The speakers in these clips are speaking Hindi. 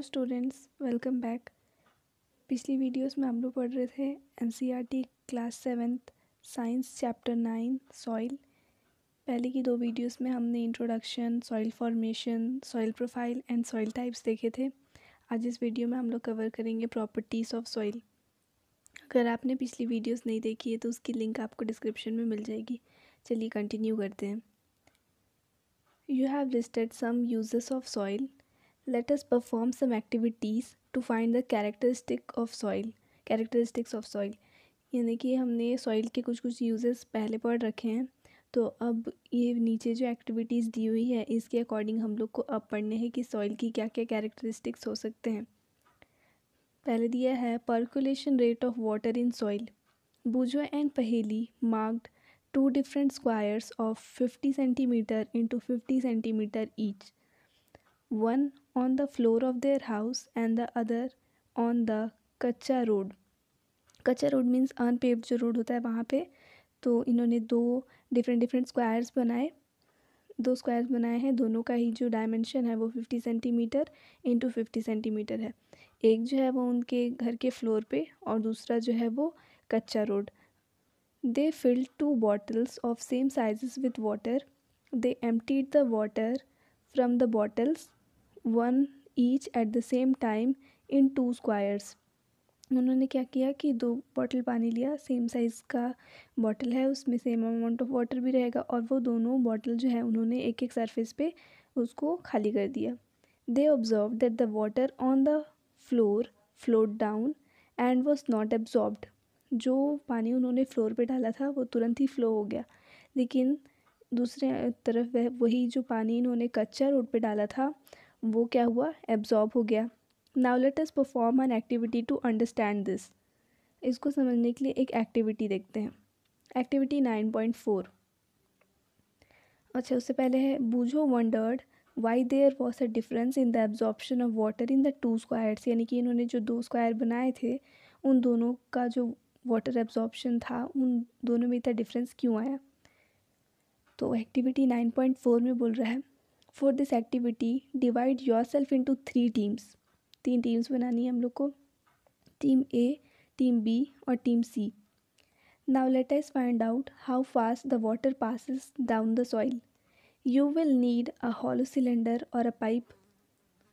Students, welcome back. पिछली वीडियोस में हम लोग पढ़ रहे थे NCERT class 7th science chapter 9 soil. पहले की दो वीडियोस में हमने introduction, soil formation, soil profile and soil types देखे थे। आज इस वीडियो में हम लोग कवर करेंगे प्रॉपर्टीज़ ऑफ सॉइल। अगर आपने पिछली वीडियोस नहीं देखी है तो उसकी लिंक आपको डिस्क्रिप्शन में मिल जाएगी। चलिए कंटिन्यू करते हैं। You have listed some uses of soil. Let us perform some activities to find the characteristics of soil. यानी कि हमने सॉइल के कुछ कुछ यूजेस पहले पढ़ रखे हैं, तो अब ये नीचे जो एक्टिविटीज़ दी हुई है इसके अकॉर्डिंग हम लोग को अब पढ़ने हैं कि सॉइल की क्या क्या कैरेक्टरिस्टिक्स हो सकते हैं। पहले दिया है percolation rate of water in soil. बूजो and पहेली marked two different squares of 50 centimeter into 50 centimeter each. One on the floor of their house and the other on the कच्चा रोड. कच्चा रोड मीन्स अनपेव्ड जो रोड होता है वहाँ पे. तो इन्होंने दो डिफरेंट स्क्वायर्स बनाए. दो स्क्वायर्स बनाए हैं, दोनों का ही जो डायमेंशन है वो 50 सेंटीमीटर इंटू 50 सेंटीमीटर है. एक जो है वो उनके घर के फ्लोर पे और दूसरा जो है वो कच्चा road. They field 2 bottles of same sizes with water. They emptied the water from the bottles, one each at the same time in 2 squares. उन्होंने क्या किया कि 2 बॉटल पानी लिया, सेम साइज़ का बॉटल है, उसमें सेम अमाउंट ऑफ वाटर भी रहेगा, और वो दोनों बॉटल जो है उन्होंने एक एक सरफेस पे उसको खाली कर दिया. They observe that the water on the floor float down and was not absorbed. जो पानी उन्होंने फ्लोर पे डाला था वो तुरंत ही फ्लो हो गया, लेकिन दूसरे तरफ वही जो पानी इन्होंने कच्चा रोड पे डाला था वो क्या हुआ, एब्जॉर्ब हो गया. Now let us perform an activity to understand this. इसको समझने के लिए एक एक्टिविटी देखते हैं. एक्टिविटी 9.4. अच्छा, उससे पहले है Boojho wondered why there was a difference in the absorption of water in the 2 squares. यानी कि इन्होंने जो 2 स्क्वायर बनाए थे उन दोनों का जो वाटर एब्जॉर्प्शन था उन दोनों में इतना डिफरेंस क्यों आया. तो एक्टिविटी 9.4 में बोल रहा है, for this activity divide yourself into 3 teams. 3 teams बनानी है हम लोग को, टीम ए, टीम बी और team C. Now let us find out how fast the water passes down the soil. You will need a hollow cylinder और अ पाइप.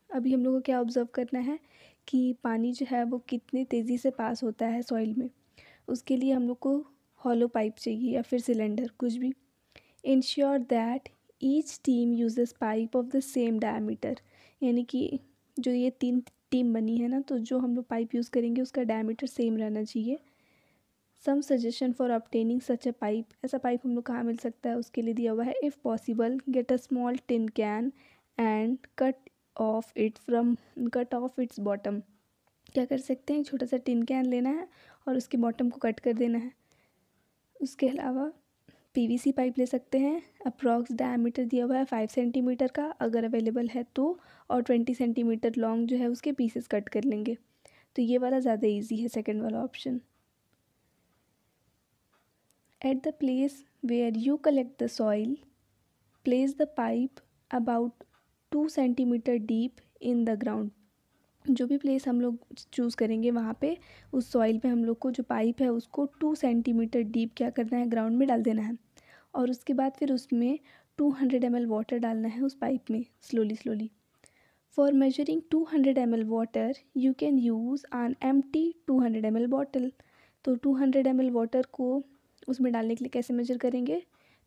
अभी हम लोग को क्या ऑब्जर्व करना है कि पानी जो है वो कितनी तेज़ी से पास होता है सॉइल में. उसके लिए हम लोग को हॉलो पाइप चाहिए या फिर सिलेंडर, कुछ भी. Ensure that each team uses pipe of the same diameter. यानी कि जो ये 3 टीम बनी है ना, तो जो हम लोग पाइप यूज़ करेंगे उसका डायमीटर सेम रहना चाहिए. Some suggestion for obtaining such a pipe. ऐसा पाइप हम लोग कहाँ मिल सकता है, उसके लिए दिया हुआ है, if possible get a small tin can and cut of its bottom. क्या कर सकते हैं, छोटा सा टिन कैन लेना है और उसके बॉटम को कट कर देना है. उसके अलावा पीवीसी पाइप ले सकते हैं. अप्रॉक्स डायमीटर दिया हुआ है 5 सेंटीमीटर का अगर अवेलेबल है तो, और 20 सेंटीमीटर लॉन्ग जो है उसके पीसेस कट कर लेंगे. तो ये वाला ज़्यादा इजी है, सेकंड वाला option. At the place where you collect the soil place the pipe about 2 centimetre deep in the ground. जो भी प्लेस हम लोग चूज़ करेंगे वहाँ पे उस सॉइल पे हम लोग को जो पाइप है उसको 2 सेंटीमीटर डीप क्या करना है, ग्राउंड में डाल देना है. और उसके बाद फिर उसमें 200 ml वाटर डालना है उस पाइप में, slowly. For measuring 200 ml water you can use an empty 200 ml bottle. तो 200 ml वाटर को उसमें डालने के लिए कैसे मेजर करेंगे,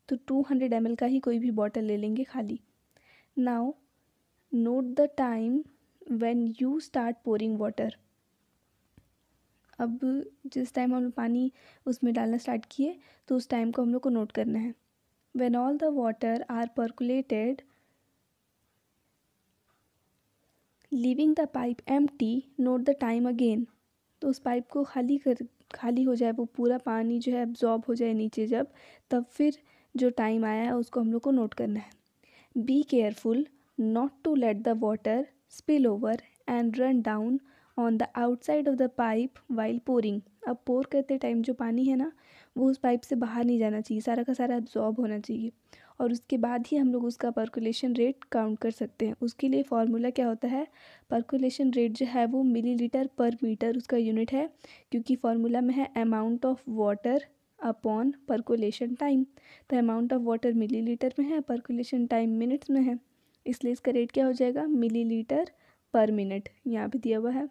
तो 200 ml का ही कोई भी बॉटल ले लेंगे खाली. Now note the time when you start pouring water. अब जिस टाइम हम लोग पानी उसमें डालना स्टार्ट किए तो उस टाइम को हम लोग को नोट करना है. When all the water are percolated, leaving the pipe empty, note the time again. तो उस पाइप को खाली हो जाए, वो पूरा पानी जो है एब्जॉर्ब हो जाए नीचे जब, तब फिर जो टाइम आया है उसको हम लोग को नोट करना है. Be careful not to let the water spill over and run down on the outside of the pipe while pouring. अब पोर करते टाइम जो पानी है ना वो उस पाइप से बाहर नहीं जाना चाहिए, सारा का सारा एब्जॉर्ब होना चाहिए और उसके बाद ही हम लोग उसका पर्कुलेशन रेट काउंट कर सकते हैं। उसके लिए फार्मूला क्या होता है, पर्कुलेशन रेट जो है वो मिलीलीटर पर मीटर उसका यूनिट है, क्योंकि फार्मूला में है amount of water upon percolation time. तो अमाउंट ऑफ वाटर मिलीलीटर में है, पर्कुलेशन टाइम मिनट्स में है, इसलिए इसका रेट क्या हो जाएगा, मिलीलीटर पर मिनट यहाँ पे दिया हुआ है।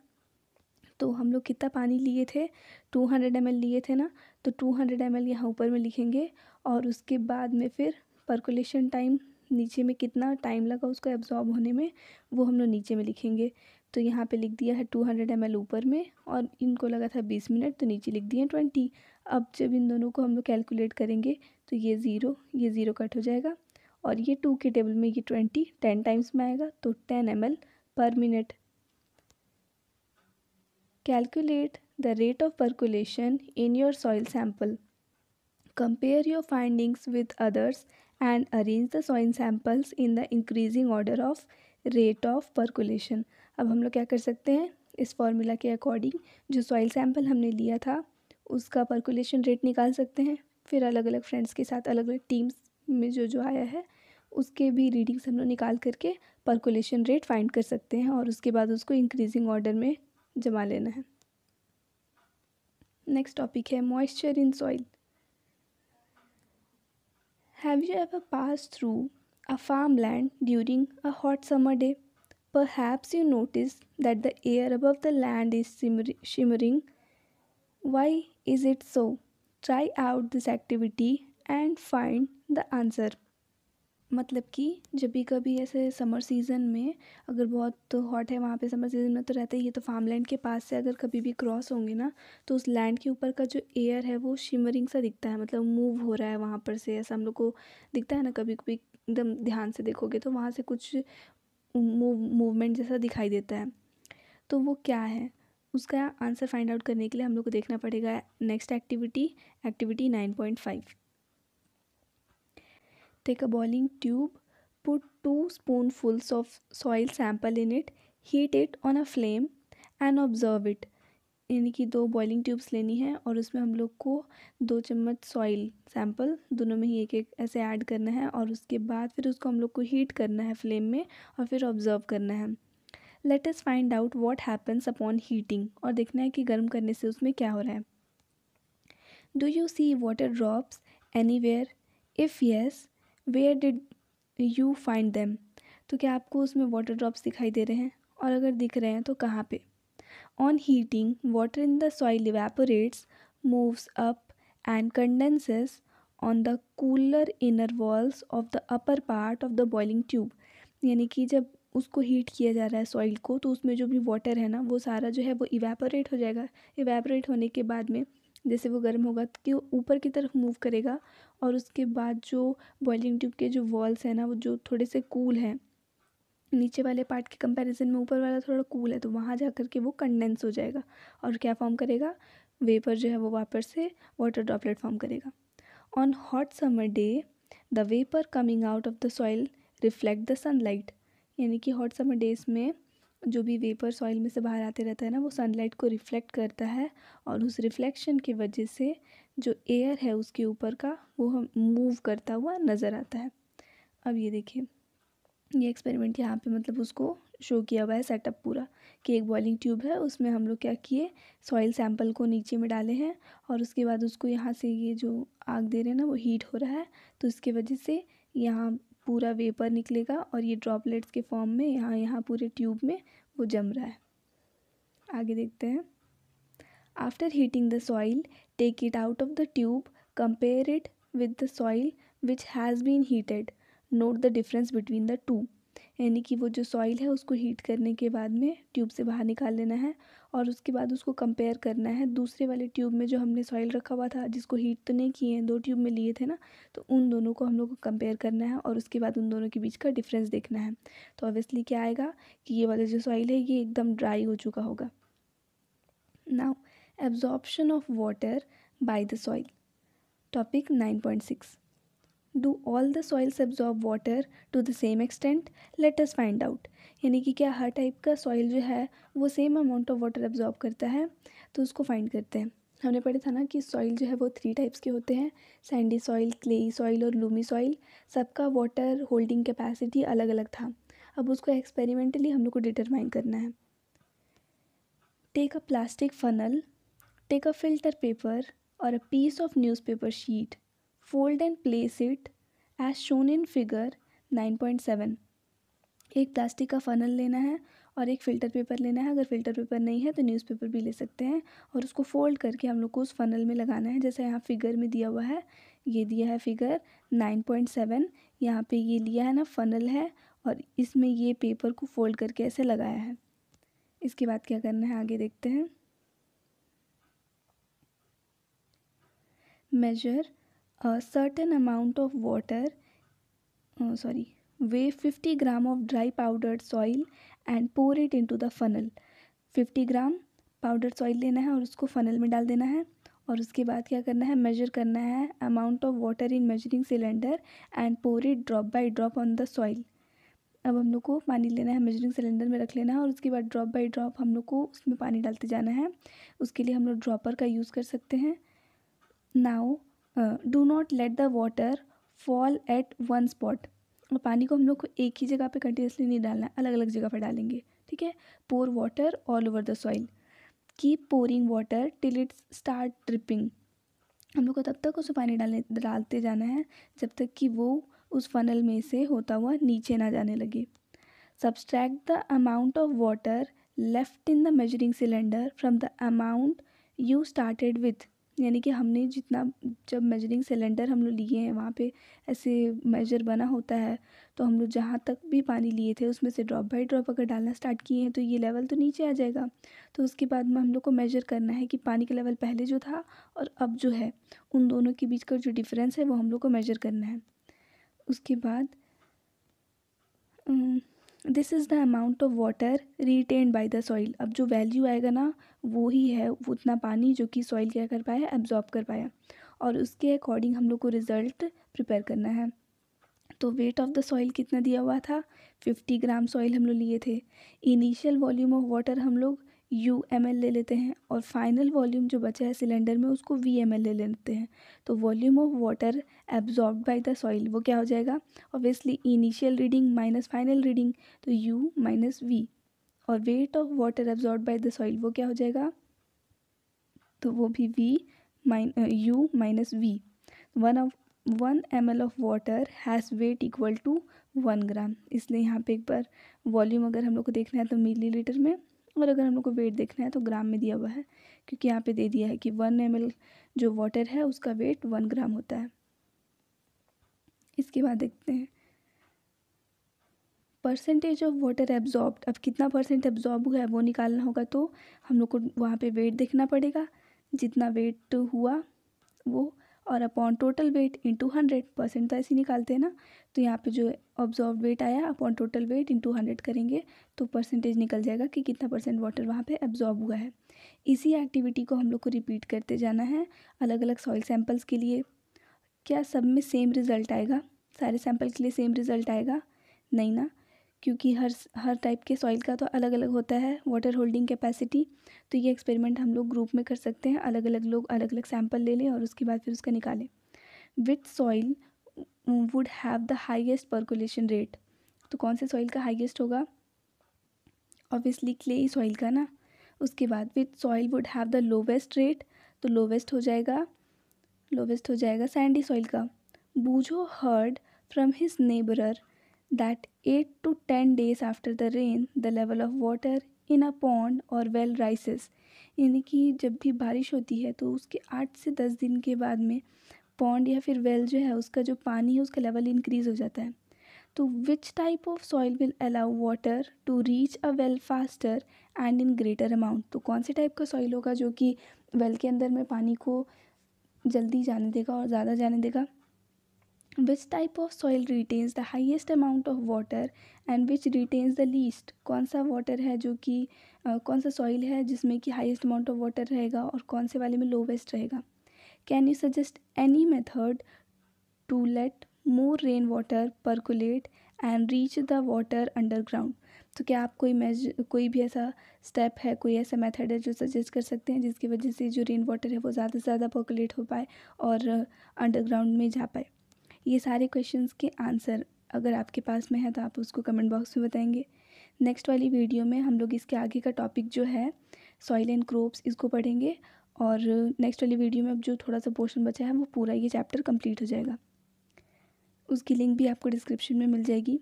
तो हम लोग कितना पानी लिए थे, 200 ml लिए थे ना, तो 200 ml यहाँ ऊपर में लिखेंगे और उसके बाद में फिर पर्कुलेशन टाइम नीचे में कितना टाइम लगा उसको एब्जॉर्ब होने में वो हम लोग नीचे में लिखेंगे। तो यहाँ पे लिख दिया है 200 ml ऊपर में और इनको लगा था 20 मिनट, तो नीचे लिख दिए 20। अब जब इन दोनों को हम लोग कैलकुलेट करेंगे तो ये ज़ीरो कट हो जाएगा और ये 2 के टेबल में ये 10 टाइम्स में आएगा, तो 10 ml पर minute. Calculate the rate of percolation in your soil sample. Compare your findings with others and arrange the soil samples in the increasing order of rate of percolation. अब हम लोग क्या कर सकते हैं, इस फॉर्मूला के अकॉर्डिंग जो सॉइल सैंपल हमने लिया था उसका पर्कुलेशन रेट निकाल सकते हैं, फिर अलग अलग फ्रेंड्स के साथ अलग अलग टीम्स में जो जो आया है उसके भी रीडिंग्स हम लोग निकाल करके पर्कुलेशन रेट फाइंड कर सकते हैं और उसके बाद उसको इंक्रीजिंग ऑर्डर में जमा लेना है। नेक्स्ट टॉपिक है moisture in soil. Have you ever pass through a farm land during a hot summer day? Perhaps you notice that the air above the land is shimmering. Why is it so? Try out this activity and find the answer. मतलब कि जब भी कभी ऐसे समर सीज़न में अगर बहुत हॉट है वहाँ पे समर सीज़न में तो रहता ही है, तो फार्म लैंड के पास से अगर कभी भी क्रॉस होंगे ना तो उस लैंड के ऊपर का जो एयर है वो शिमरिंग सा दिखता है, मतलब मूव हो रहा है वहाँ पर से, ऐसा हम लोग को दिखता है ना, कभी कभी एकदम ध्यान से देखोगे तो वहाँ से कुछ मूवमेंट जैसा दिखाई देता है। तो वो क्या है, उसका आंसर फाइंड आउट करने के लिए हम लोग को देखना पड़ेगा next activity 9.5। Take a boiling tube, put 2 spoonfuls of soil sample in it, heat it on a flame and observe it। यानी कि 2 बॉइलिंग ट्यूब्स लेनी है और उसमें हम लोग को 2 चम्मच सॉइल सैंपल दोनों में ही एक एक ऐसे ऐड करना है और उसके बाद फिर उसको हम लोग को हीट करना है फ्लेम में और फिर ऑब्जर्व करना है। Late us find out what happens upon heating, और देखना है कि गर्म करने से उसमें क्या हो रहा है। Do you see water drops anywhere? If yes, where did you find them? तो क्या आपको उसमें वाटर ड्रॉप्स दिखाई दे रहे हैं, और अगर दिख रहे हैं तो कहाँ पे? On heating water in the soil evaporates, moves up and condenses on the cooler inner walls of the upper part of the boiling tube. यानी कि जब उसको हीट किया जा रहा है सॉइल को तो उसमें जो भी वाटर है ना वो सारा जो है वो इवेपोरेट हो जाएगा। इवेपोरेट होने के बाद में जैसे वो गर्म होगा तो ऊपर की तरफ मूव करेगा और उसके बाद जो बॉइलिंग ट्यूब के जो वॉल्स हैं ना वो जो थोड़े से कूल हैं, नीचे वाले पार्ट के कंपैरिजन में ऊपर वाला थोड़ा कूल है, तो वहाँ जा कर के वो कंडेंस हो जाएगा और क्या फॉर्म करेगा, वेपर जो है वो वापस से वाटर ड्रॉपलेट फॉर्म करेगा। On hot summer day the vapour coming out of the soil reflect the sunlight. यानी कि हॉट समर डेज में जो भी वेपर सॉइल में से बाहर आते रहता है ना वो सनलाइट को रिफ्लेक्ट करता है और उस रिफ्लेक्शन की वजह से जो एयर है उसके ऊपर का वो हम मूव करता हुआ नज़र आता है। अब ये देखिए ये एक्सपेरिमेंट यहाँ पे मतलब उसको शो किया हुआ है सेटअप पूरा कि एक बॉइलिंग ट्यूब है, उसमें हम लोग क्या किए, सॉइल सैंपल को नीचे में डाले हैं और उसके बाद उसको यहाँ से ये जो आग दे रहे हैं ना वो हीट हो रहा है, तो इसके वजह से यहाँ पूरा वेपर निकलेगा और ये ड्रॉपलेट्स के फॉर्म में यहाँ यहाँ पूरे ट्यूब में वो जम रहा है। आगे देखते हैं। After heating the soil take it out of the tube, compare it with the soil which has been heated, note the difference between the two. यानी कि वो जो सॉइल है उसको हीट करने के बाद में ट्यूब से बाहर निकाल लेना है और उसके बाद उसको कंपेयर करना है दूसरे वाले ट्यूब में जो हमने सॉइल रखा हुआ था, जिसको हीट तो नहीं किए हैं, 2 ट्यूब में लिए थे ना, तो उन दोनों को हम लोग को कंपेयर करना है और उसके बाद उन दोनों के बीच का डिफरेंस देखना है। तो ऑब्वियसली क्या आएगा कि ये वाला जो सॉइल है ये एकदम ड्राई हो चुका होगा। Now absorption of water bye the soil, topic 9.6। Do all the soils absorb water to the same extent? Let us find out। यानी कि क्या हर टाइप का सॉइल जो है वो same amount of water absorb करता है, तो उसको फाइंड करते हैं। हमने पढ़ा था ना कि सॉइल जो है वो 3 टाइप्स के होते हैं, सैंडी सॉइल, क्लेई सॉइल और लूमी सॉइल। सबका वाटर होल्डिंग कैपेसिटी अलग अलग था। अब उसको एक्सपेरिमेंटली हम लोग को डिटरमाइन करना है। Take a plastic funnel, take a filter paper और a piece of newspaper sheet, fold and place it as shown in figure 9.7। एक प्लास्टिक का फ़नल लेना है और एक फ़िल्टर पेपर लेना है। अगर फ़िल्टर पेपर नहीं है तो न्यूज़पेपर भी ले सकते हैं, और उसको फ़ोल्ड करके हम लोग को उस फ़नल में लगाना है। जैसे यहाँ फिगर में दिया हुआ है, ये दिया है फिगर 9.7। यहाँ पे ये लिया है ना, फ़नल है, और इसमें ये पेपर को फ़ोल्ड करके ऐसे लगाया है। इसके बाद क्या करना है आगे देखते हैं। Measure a certain amount of water, weigh 50 gram of dry powdered soil and pour it into the funnel. 50 gram powder soil लेना है और उसको फ़नल में डाल देना है। और उसके बाद क्या करना है, मेजर करना है amount of water in measuring cylinder and pour it drop by drop on the soil. अब हम लोग को पानी लेना है, मेजरिंग सिलेंडर में रख लेना है, और उसके बाद ड्रॉप बाय ड्रॉप हम लोग को उसमें पानी डालते जाना है। उसके लिए हम लोग ड्रॉपर का यूज़ कर सकते हैं। Now do not let the water fall eight one spot. और पानी को हम लोग को एक ही जगह पे कंटिन्यूसली नहीं डालना है, अलग अलग जगह पर डालेंगे, ठीक है। Pour water all over the soil, keep pouring water till it start dripping. हम लोग को तब तक उस पानी डालते जाना है जब तक कि वो उस फनल में से होता हुआ नीचे ना जाने लगे। Subtract the amount of water left in the measuring cylinder from the amount you started with. यानी कि हमने जितना, जब मेजरिंग सिलेंडर हम लोग लिए हैं वहाँ पे ऐसे मेजर बना होता है, तो हम लोग जहाँ तक भी पानी लिए थे उसमें से ड्रॉप बाय ड्रॉप अगर डालना स्टार्ट किए हैं तो ये लेवल तो नीचे आ जाएगा। तो उसके बाद में हम लोग को मेजर करना है कि पानी का लेवल पहले जो था और अब जो है, उन दोनों के बीच का जो डिफरेंस है वो हम लोग को मेजर करना है। उसके बाद this is the amount of water retained bye the soil. अब जो वैल्यू आएगा ना, वो ही है वो उतना पानी जो कि सॉइल क्या कर पाया, एब्जॉर्ब कर पाया, और उसके अकॉर्डिंग हम लोग को रिज़ल्ट प्रिपेयर करना है। तो वेट ऑफ द सॉइल कितना दिया हुआ था, 50 ग्राम सॉइल हम लोग लिए थे। इनिशियल वॉल्यूम ऑफ वाटर हम लोग UmL ले लेते हैं, और फाइनल वॉल्यूम जो बचा है सिलेंडर में उसको VmL ले लेते हैं। तो volume of water absorb by the soil वो क्या हो जाएगा, obviously initial reading minus final reading, तो U माइनस V। और weight of water absorb by the soil वो क्या हो जाएगा, तो वो भी U minus V। 1 ml of water has weight equal to 1 gram. इसलिए यहाँ पे एक बार वॉल्यूम अगर हम लोग को देखना है तो मिलीलीटर में, और अगर हम लोग को वेट देखना है तो ग्राम में दिया हुआ है, क्योंकि यहाँ पे दे दिया है कि 1 ml जो वाटर है उसका वेट 1 ग्राम होता है। इसके बाद देखते हैं परसेंटेज ऑफ वाटर एब्जॉर्ब्ड। अब कितना परसेंट एब्जॉर्ब हुआ है वो निकालना होगा, तो हम लोग को वहाँ पे वेट देखना पड़ेगा, जितना वेट हुआ वो, और अपॉन टोटल वेट इंटू 100%, तो ऐसे ही निकालते हैं ना। तो यहाँ पे जो ऑब्जॉर्व वेट आया अपॉन टोटल वेट इंटू 100 करेंगे तो परसेंटेज निकल जाएगा कि कितना परसेंट वाटर वहाँ पे एब्जॉर्ब हुआ है। इसी एक्टिविटी को हम लोग को रिपीट करते जाना है अलग अलग सॉइल सैंपल्स के लिए। क्या सब में सेम रिज़ल्ट आएगा, सारे सैंपल के लिए सेम रिज़ल्ट आएगा? नहीं ना, क्योंकि हर टाइप के सॉइल का तो अलग अलग होता है वाटर होल्डिंग कैपेसिटी। तो ये एक्सपेरिमेंट हम लोग ग्रुप में कर सकते हैं, अलग अलग लोग अलग अलग सैंपल ले लें और उसके बाद फिर उसका निकालें। विच soil would have the highest percolation rate. तो कौन से सॉइल का हाईएस्ट होगा, ऑब्वियसली क्लेई सॉइल का ना। उसके बाद which soil would have the lowest rate, तो लोवेस्ट हो जाएगा सैंडी सॉइल का। Boojho heard from his neighbour that 8 to 10 days after the rain the level of water in a pond or well rises। यानी कि जब भी बारिश होती है तो उसके 8 से 10 दिन के बाद में पॉन्ड या फिर वेल जो है उसका जो पानी है उसका लेवल इंक्रीज़ हो जाता है। तो which type of soil will allow water to reach a well faster and in greater amount. तो कौन से टाइप का सॉइल होगा जो कि वेल के अंदर में पानी को जल्दी जाने देगा और ज़्यादा जाने देगा। Which type of soil retains the highest amount of water and which retains the least। कौन सा वाटर है जो कि कौन सा सॉइल है जिसमें कि हाईएस्ट अमाउंट ऑफ वाटर रहेगा और कौन से वाले में लोवेस्ट रहेगा। Can you suggest any method to let more rain water percolate and reach the water underground. तो क्या आप कोई भी ऐसा स्टेप है, कोई ऐसा मेथड है जो सजेस्ट कर सकते हैं जिसकी वजह से जो रेन वाटर है वो ज़्यादा से ज़्यादा पर्कोलेट हो पाए और अंडरग्राउंड में जा पाए? ये सारे क्वेश्चंस के आंसर अगर आपके पास में है तो आप उसको कमेंट बॉक्स में बताएंगे। नेक्स्ट वाली वीडियो में हम लोग इसके आगे का टॉपिक जो है सॉइल एंड क्रॉप्स इसको पढ़ेंगे, और नेक्स्ट वाली वीडियो में अब जो थोड़ा सा पोर्शन बचा है वो पूरा ये चैप्टर कंप्लीट हो जाएगा। उसकी लिंक भी आपको डिस्क्रिप्शन में मिल जाएगी।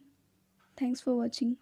Thanks for watching.